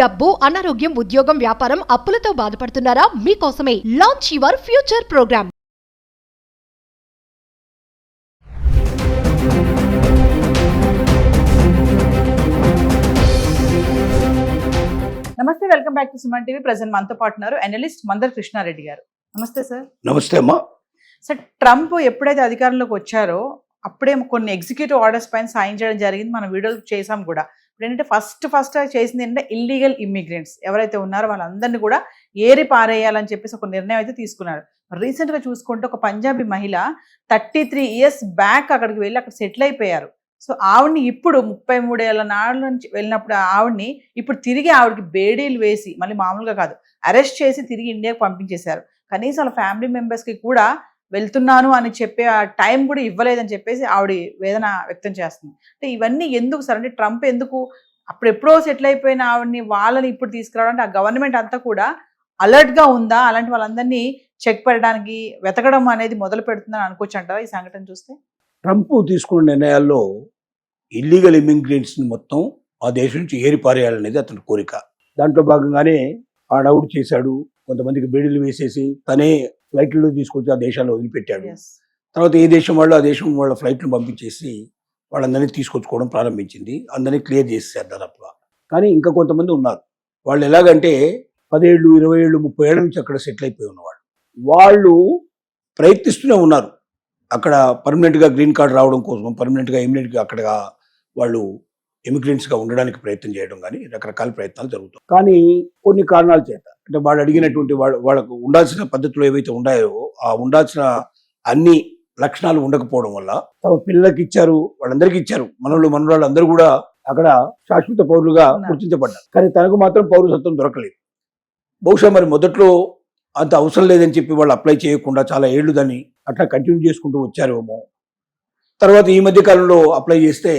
డబ్బు, అనారోగ్యం, ఉద్యోగం, వ్యాపారం, అప్పులతో బాధపడుతున్నారా? మీకోసమే లాంచ్ యువర్ ఫ్యూచర్ ప్రోగ్రామ్. నమస్తే, welcome back to Suman TV. Present మనతో పాటు ఉన్నారు అనలిస్ట్ మందర్ కృష్ణారెడ్డి గారు. నమస్తే సార్. నమస్తే అమ్మా. సార్, ట్రంప్ ఎప్పుడైతే అధికారంలోకి వచ్చారో అప్పుడే కొన్ని ఎగ్జిక్యూటివ్ ఆర్డర్స్ పైన సైన్ చేయడం జరిగింది. మనం వీడియోలు చేసాం కూడా. ఇప్పుడు ఏంటంటే ఫస్ట్ చేసింది ఏంటంటే ఇల్లీగల్ ఇమ్మిగ్రెంట్స్ ఎవరైతే ఉన్నారో వాళ్ళందరినీ కూడా ఏరి పారేయాలని చెప్పేసి ఒక నిర్ణయం అయితే తీసుకున్నారు. రీసెంట్గా చూసుకుంటే ఒక పంజాబీ మహిళ 33 years బ్యాక్ అక్కడికి వెళ్ళి అక్కడ సెటిల్ అయిపోయారు. సో ఆవిడ్ని ఇప్పుడు 33 ఏళ్ల నాడు నుంచి వెళ్ళినప్పుడు ఆవిడ్ని ఇప్పుడు తిరిగి ఆవిడకి బేడీలు వేసి మళ్ళీ మామూలుగా కాదు అరెస్ట్ చేసి తిరిగి ఇండియాకి పంపించేశారు. కనీసం వాళ్ళ ఫ్యామిలీ మెంబర్స్కి కూడా వెళ్తున్నాను అని చెప్పే ఆ టైం కూడా ఇవ్వలేదని చెప్పేసి ఆవిడ వేదన వ్యక్తం చేస్తుంది. అంటే ఇవన్నీ ఎందుకు సార్? అంటే ట్రంప్ ఎందుకు అప్పుడు ఎప్పుడో సెటిల్ అయిపోయిన ఆవిడని వాళ్ళని ఇప్పుడు తీసుకురావడం? అంటే ఆ గవర్నమెంట్ అంతా కూడా అలర్ట్గా ఉందా? అలాంటి వాళ్ళందరినీ చెక్ పెట్టడానికి వెతకడం అనేది మొదలు పెడుతుందని అనుకోవచ్చు అంటారా ఈ సంఘటన చూస్తే? ట్రంప్ తీసుకున్న నిర్ణయాల్లో ఇల్లీగల్ ఇమిగ్రెంట్స్ని మొత్తం ఆ దేశం నుంచి ఏరిపారేయాలనేది అతని కోరిక. దాంట్లో భాగంగానే ఆడవుడు చేశాడు. కొంతమందికి బేడీలు వేసేసి తనే ఫ్లైట్లో తీసుకొచ్చి ఆ దేశాల్లో వదిలిపెట్టాడు. తర్వాత ఏ దేశం వాళ్ళు ఆ దేశం వాళ్ళ ఫ్లైట్లు పంపించేసి వాళ్ళందరినీ తీసుకొచ్చుకోవడం ప్రారంభించింది. అందరినీ క్లియర్ చేసేసారు దాదాపుగా. కానీ ఇంకా కొంతమంది ఉన్నారు. వాళ్ళు ఎలాగంటే 10 ఏళ్ళు, 20 ఏళ్ళు, 30 ఏళ్ళ నుంచి అక్కడ సెటిల్ అయిపోయి ఉన్నవాళ్ళు. వాళ్ళు ప్రయత్నిస్తూనే ఉన్నారు అక్కడ పర్మనెంట్గా గ్రీన్ కార్డ్ రావడం కోసం, పర్మనెంట్గా ఇమిడియట్గా అక్కడ వాళ్ళు ఇమిగ్రెంట్స్గా ఉండడానికి ప్రయత్నం చేయడం కానీ రకరకాల ప్రయత్నాలు జరుగుతాయి. కానీ కొన్ని కారణాల చేత, అంటే వాళ్ళు అడిగినటువంటి వాళ్ళకు ఉండాల్సిన పద్ధతులు ఏవైతే ఉన్నాయో ఆ ఉండాల్సిన అన్ని లక్షణాలు ఉండకపోవడం వల్ల తమ పిల్లలకి ఇచ్చారు, వాళ్ళందరికీ ఇచ్చారు. మనవాళ్ళు అందరూ కూడా అక్కడ శాశ్వత పౌరులుగా గుర్తించబడ్డారు. కానీ తనకు మాత్రం పౌరసత్వం దొరకలేదు. బహుశా మరి మొదట్లో అంత అవసరం లేదని చెప్పి వాళ్ళు అప్లై చేయకుండా చాలా ఏళ్ళు దాన్ని అట్లా కంటిన్యూ చేసుకుంటూ వచ్చారేమో. తర్వాత ఈ మధ్య కాలంలో అప్లై చేస్తే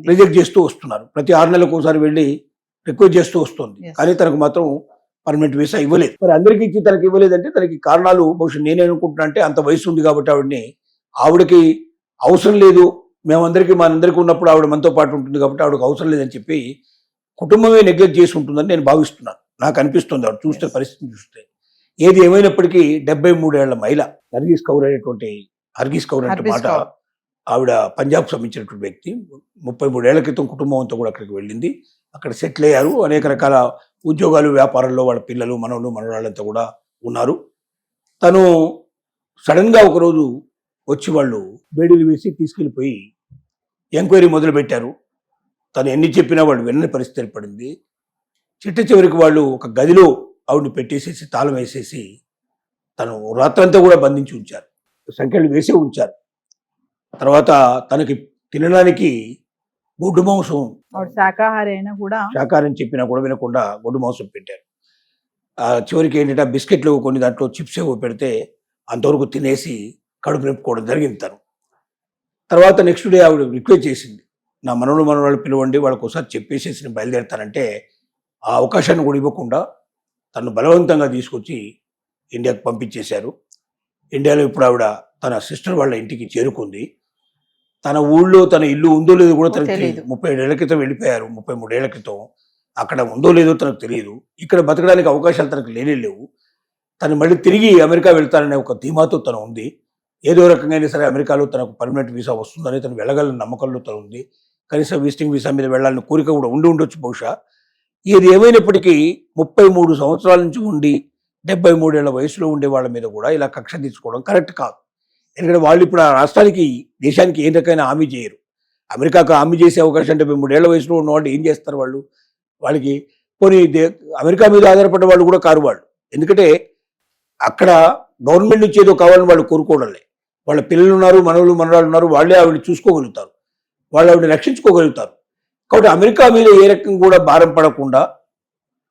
రిజెక్ట్ చేస్తూ వస్తున్నారు. ప్రతి 6 నెలలకు ఒకసారి వెళ్ళి రిక్వెస్ట్ చేస్తూ వస్తుంది. కానీ తనకు మాత్రం పర్మనెంట్ వీసా ఇవ్వలేదు. మరి అందరికీ ఇచ్చి తనకి ఇవ్వలేదంటే దానికి కారణాలు బహుశా నేనే అనుకుంటున్నా. అంటే అంత వయసు ఉంది కాబట్టి ఆవిడకి అవసరం లేదు, మనందరికీ ఉన్నప్పుడు ఆవిడ మనతో పాటు ఉంటుంది కాబట్టి ఆవిడకి అవసరం లేదని చెప్పి కుటుంబమే నెగ్లెక్ట్ చేసి ఉంటుందని నేను భావిస్తున్నాను. నాకు అనిపిస్తుంది ఆవిడ చూస్తే, పరిస్థితిని చూస్తే. ఏది ఏమైనప్పటికీ 73 ఏళ్ల మహిళ హర్గీస్ కౌర్ అంటే మాట ఆవిడ పంజాబ్ సంబంధించినటువంటి వ్యక్తి. 33 ఏళ్ల క్రితం కుటుంబం అంతా కూడా అక్కడికి వెళ్ళింది. అక్కడ సెటిల్ అయ్యారు. అనేక రకాల ఉద్యోగాలు, వ్యాపారాల్లో వాళ్ళ పిల్లలు, మనవాళ్ళంతా కూడా ఉన్నారు. తను సడన్గా ఒకరోజు వచ్చి వాళ్ళు బేడీలు వేసి తీసుకెళ్ళిపోయి ఎంక్వైరీ మొదలుపెట్టారు. తను ఎన్ని చెప్పినా వాళ్ళు వినని పరిస్థితి ఏర్పడింది. చివరికి వాళ్ళు ఒక గదిలో ఆవిడని పెట్టేసేసి తాళం వేసేసి తను రాత్రంతా కూడా బంధించి ఉంచారు, సంఖ్యలు వేసే ఉంచారు. తర్వాత తనకి తినడానికి గొడ్డు మాంసం, శాకాహారి అయినా కూడా శాకాహారం చెప్పినా కూడా వినకుండా గొడ్డు మాంసం పెట్టారు. చివరికి ఏంటంటే బిస్కెట్లు కొన్ని దాంట్లో చిప్స్ ఏవో పెడితే అంతవరకు తినేసి కడుపు నింపుకోవడం జరిగింది తను. తర్వాత నెక్స్ట్ డే ఆవిడ రిక్వెస్ట్ చేసింది, నా మనవాళ్ళు పిలవండి, వాళ్ళకి ఒకసారి చెప్పేసేసి నేను బయలుదేరుతానంటే ఆ అవకాశాన్ని కూడా ఇవ్వకుండా తను బలవంతంగా తీసుకొచ్చి ఇండియాకి పంపించేశారు. ఇండియాలో ఇప్పుడు ఆవిడ తన సిస్టర్ వాళ్ళ ఇంటికి చేరుకుంది. తన ఊళ్ళో తన ఇల్లు ఉందో లేదో కూడా తనకు తెలియదు. 37 ఏళ్ల క్రితం వెళ్ళిపోయారు. 33 ఏళ్ల క్రితం అక్కడ ఉందో లేదో తనకు తెలియదు. ఇక్కడ బతకడానికి అవకాశాలు తనకు లేవు. తను మళ్ళీ తిరిగి అమెరికా వెళ్తాననే ఒక ధీమాతో తను ఉంది. ఏదో రకంగా సరే అమెరికాలో తనకు పర్మనెంట్ వీసా వస్తుందని తను వెళ్ళగల నమ్మకంలో తను ఉంది. కనీసం విజిటింగ్ వీసా మీద వెళ్ళాలని కోరిక కూడా ఉండొచ్చు బహుశా. ఏది ఏమైనప్పటికీ 33 సంవత్సరాల నుంచి ఉండి 73 ఏళ్ల వయసులో ఉండే వాళ్ళ మీద కూడా ఇలా కక్ష తీసుకోవడం కరెక్ట్ కాదు. ఎందుకంటే వాళ్ళు ఇప్పుడు ఆ రాష్ట్రానికి, దేశానికి ఏ రకమైన హామీ చేయరు. అమెరికాకు హామీ చేసే అవకాశం 73 ఏళ్ల వయసులో ఉన్న వాళ్ళు ఏం చేస్తారు? వాళ్ళకి పోనీ అమెరికా మీద ఆధారపడ్డ వాళ్ళు కూడా కారు వాళ్ళు. ఎందుకంటే అక్కడ గవర్నమెంట్ నుంచి ఏదో కావాలని వాళ్ళు కోరుకోవడంలే. వాళ్ళ పిల్లలు ఉన్నారు, మనవాళ్ళు ఉన్నారు, వాళ్ళే ఆవిడని చూసుకోగలుగుతారు, వాళ్ళు ఆవిడని రక్షించుకోగలుగుతారు. కాబట్టి అమెరికా మీద ఏ రకం కూడా భారం పడకుండా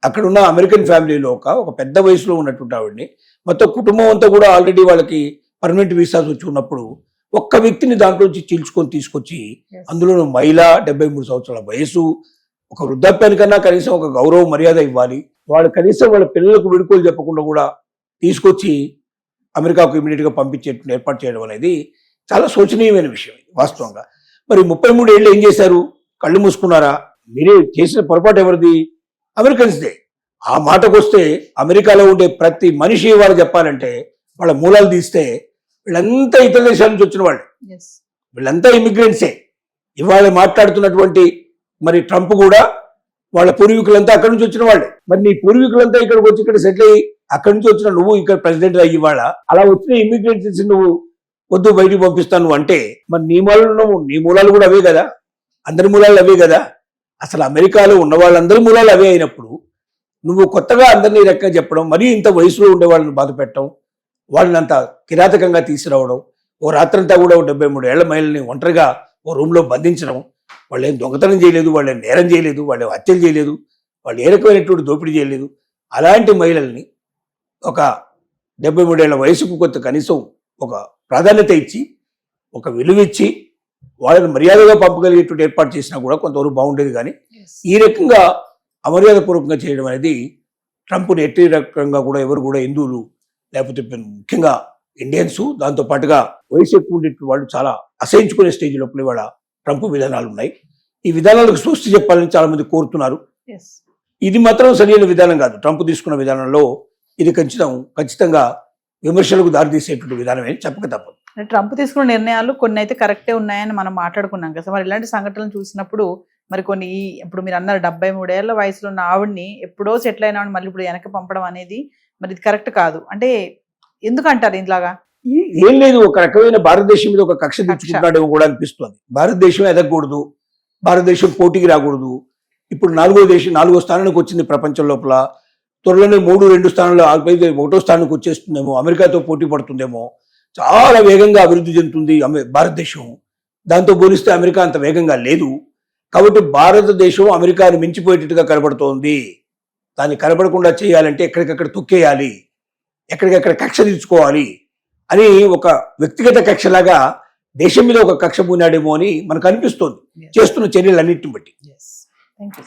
అక్కడున్న అమెరికన్ ఫ్యామిలీలో ఒక పెద్ద వయసులో ఉన్నటువంటి ఆవిడని మొత్తం కుటుంబం అంతా కూడా ఆల్రెడీ వాళ్ళకి పర్మనెంట్ వీసాస్ వచ్చి ఉన్నప్పుడు ఒక్క వ్యక్తిని దాంట్లోంచి చీల్చుకొని తీసుకొచ్చి, అందులో మహిళ, 73 సంవత్సరాల వయసు, ఒక వృద్ధాప్యానికన్నా కనీసం ఒక గౌరవ మర్యాద ఇవ్వాలి. వాళ్ళు కనీసం వాళ్ళ పిల్లలకు విడుకోలు చెప్పకుండా కూడా తీసుకొచ్చి అమెరికాకు ఇమీడియట్గా పంపించేట్టు ఏర్పాటు చేయడం అనేది చాలా శోచనీయమైన విషయం వాస్తవంగా. మరి 33 ఏళ్ళు ఏం చేశారు? కళ్ళు మూసుకున్నారా? మీరే చేసిన పొరపాటు ఎవరిది? అమెరికన్స్దే. ఆ మాటకు వస్తే అమెరికాలో ఉండే ప్రతి మనిషి వాళ్ళు చెప్పాలంటే వాళ్ళ మూలాలు తీస్తే వీళ్ళంతా ఇతర దేశాల నుంచి వచ్చిన వాళ్ళు, వీళ్ళంతా ఇమిగ్రెంట్సే. ఇవాళ మాట్లాడుతున్నటువంటి మరి ట్రంప్ కూడా వాళ్ళ పూర్వీకులంతా అక్కడి నుంచి వచ్చిన వాళ్ళే. మరి నీ పూర్వీకులంతా ఇక్కడికి వచ్చి ఇక్కడ సెటిల్ అయ్యి అక్కడి నుంచి వచ్చిన నువ్వు ఇక్కడ ప్రెసిడెంట్ అయ్యి ఇవాళ అలా వచ్చిన ఇమిగ్రెంట్స్ నువ్వు వద్దు బయటికి పంపిస్తాను అంటే మరి నీ మూలాలు కూడా అవే కదా, అందరి మూలాలు అవే కదా. అసలు అమెరికాలో ఉన్న వాళ్ళందరి మూలాలు అవే అయినప్పుడు నువ్వు కొత్తగా అందరినీ రెక్క చెప్పడం, మరీ ఇంత వయసులో ఉండే వాళ్ళని బాధ పెట్టడం, వాళ్ళని అంత కిరాతకంగా తీసుకురావడం, ఓ రాత్రంతా కూడా 73 ఏళ్ల మహిళల్ని ఒంటరిగా ఓ రూమ్లో బంధించడం, వాళ్ళు ఏం దొంగతనం చేయలేదు, వాళ్ళు ఏం నేరం చేయలేదు, వాళ్ళు ఏం హత్యలు చేయలేదు, వాళ్ళు ఏ రకమైనటువంటి దోపిడీ చేయలేదు. అలాంటి మహిళల్ని ఒక 73 ఏళ్ల వయసుకు కొంత కనీసం ఒక ప్రాధాన్యత ఇచ్చి ఒక విలువ ఇచ్చి వాళ్ళని మర్యాదగా పంపగలిగేటువంటి ఏర్పాటు చేసినా కూడా కొంతవరకు బాగుండేది. కానీ ఈ రకంగా అమర్యాదపూర్వకంగా చేయడం అనేది ట్రంప్ని ఎట్టి రకంగా కూడా ఎవరు కూడా హిందువులు లేకపోతే ముఖ్యంగా ఇండియన్స్ దాంతో పాటుగా వయసు ఎక్కువ ఉండేటువంటి వాళ్ళు చాలా అసహించుకునే స్టేజ్ లోపల ఇవాళ ట్రంప్ విధానాలు ఉన్నాయి. ఈ విధానాలకు స్పష్టి చెప్పాలని చాలా మంది కోరుతున్నారు. ఇది మాత్రం సరైన విధానం కాదు. ట్రంప్ తీసుకున్న విధానంలో ఇది ఖచ్చితంగా విమర్శలకు దారితీసేటువంటి విధానమే చెప్పక తప్పదు. ట్రంప్ తీసుకున్న నిర్ణయాలు కొన్ని అయితే కరెక్టే ఉన్నాయని మనం మాట్లాడుకున్నాం కదా. మరి ఇలాంటి సంఘటనలు చూసినప్పుడు మరి కొన్ని ఇప్పుడు మీరు అన్నారు 73 ఏళ్ల వయసులో ఉన్న ఆవిడ్ని ఎప్పుడో సెటిల్ అయిన మళ్ళీ ఇప్పుడు వెనక్కి పంపడం అనేది మరి ఇది కరెక్ట్ కాదు అంటే ఎందుకంటారు ఇలాగా? ఏం లేదు, ఒక రకమైన భారతదేశం మీద ఒక కక్ష తెచ్చుకుంటున్నాడేమో కూడా అనిపిస్తుంది. భారతదేశం ఎదగకూడదు, భారతదేశం పోటీకి రాకూడదు. ఇప్పుడు 4వ స్థానానికి వచ్చింది ప్రపంచం లోపల. త్వరలోనే 3-2 స్థానాలు 1వ స్థానానికి వచ్చేస్తుందేమో, అమెరికాతో పోటీ పడుతుందేమో. చాలా వేగంగా అభివృద్ధి చెందుతుంది భారతదేశం. దాంతో పోలిస్తే అమెరికా అంత వేగంగా లేదు. కాబట్టి భారతదేశం అమెరికాను మించిపోయేటట్టుగా కనబడుతోంది. దాన్ని కనబడకుండా చేయాలంటే ఎక్కడికక్కడ తొక్కేయాలి, ఎక్కడికక్కడ కక్ష తీర్చుకోవాలి అని ఒక వ్యక్తిగత కక్షలాగా దేశం మీద ఒక కక్ష పూనాడేమో అని మనకు అనిపిస్తోంది చేస్తున్న చర్యలన్నింటిని బట్టి. Thank you.